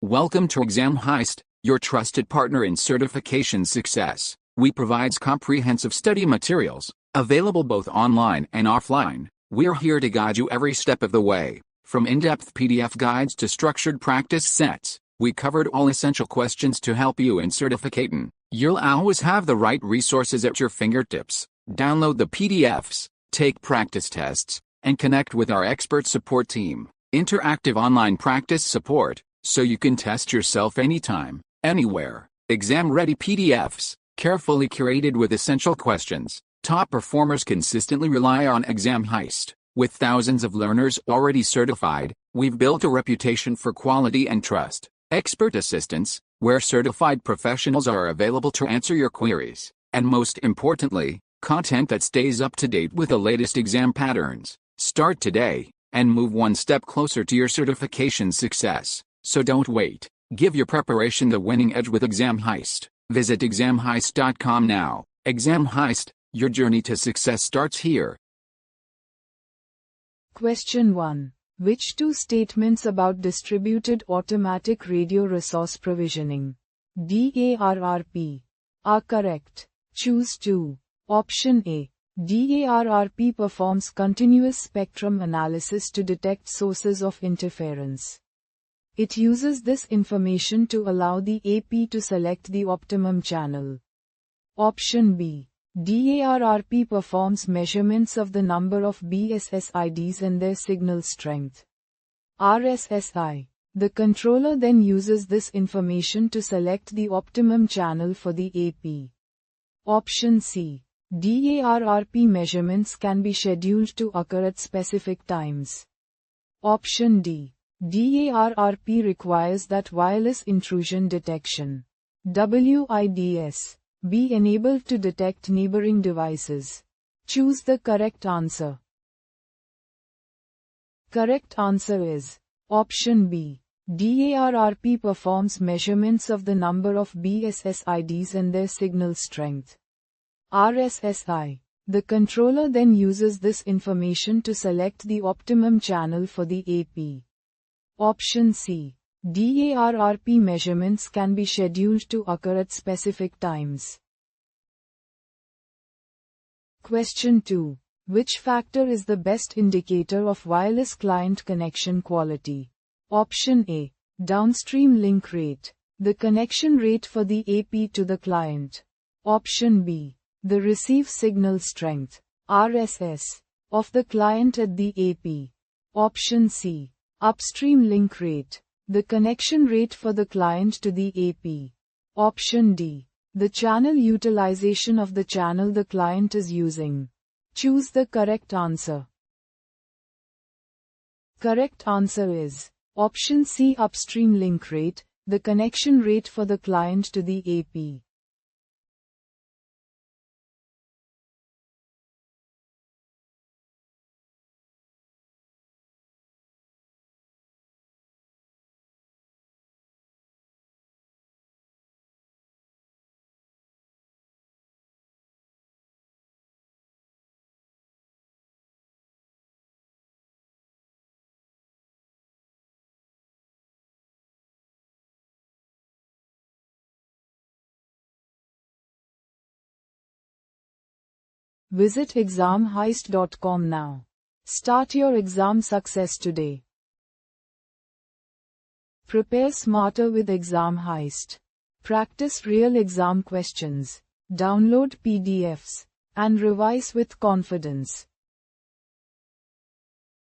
Welcome to Exam Heist, your trusted partner in certification success. We provide comprehensive study materials, available both online and offline. We're here to guide you every step of the way. From in-depth PDF guides to structured practice sets, we covered all essential questions to help you in certificating. You'll always have the right resources at your fingertips. Download the PDFs, take practice tests, and connect with our expert support team. Interactive online practice support, so you can test yourself anytime, anywhere. Exam-ready PDFs, carefully curated with essential questions. Top performers consistently rely on Exam Heist. With thousands of learners already certified, we've built a reputation for quality and trust. Expert assistance, where certified professionals are available to answer your queries. And most importantly, content that stays up to date with the latest exam patterns. Start today, and move one step closer to your certification success. So don't wait. Give your preparation the winning edge with Exam Heist. Visit examheist.com now. Exam Heist, your journey to success starts here. Question 1. Which two statements about distributed automatic radio resource provisioning (DARRP) are correct? Choose 2. Option A. DARRP performs continuous spectrum analysis to detect sources of interference. It uses this information to allow the AP to select the optimum channel. Option B. DARRP performs measurements of the number of BSSIDs and their signal strength. RSSI. The controller then uses this information to select the optimum channel for the AP. Option C. DARRP measurements can be scheduled to occur at specific times. Option D. DARRP requires that wireless intrusion detection (WIDS) be enabled to detect neighboring devices. Choose the correct answer. Correct answer is Option B. DARRP performs measurements of the number of BSSIDs and their signal strength. RSSI. The controller then uses this information to select the optimum channel for the AP. Option C. DARRP measurements can be scheduled to occur at specific times. Question 2. Which factor is the best indicator of wireless client connection quality? Option A. Downstream link rate, the connection rate for the AP to the client. Option B. The receive signal strength, RSS, of the client at the AP. Option C. Upstream link rate, the connection rate for the client to the AP. Option D. The channel utilization of the channel the client is using. Choose the correct answer. Correct answer is Option C. Upstream link rate, the connection rate for the client to the AP. Visit examheist.com now. Start your exam success today. Prepare smarter with Exam Heist. Practice real exam questions. Download PDFs and revise with confidence.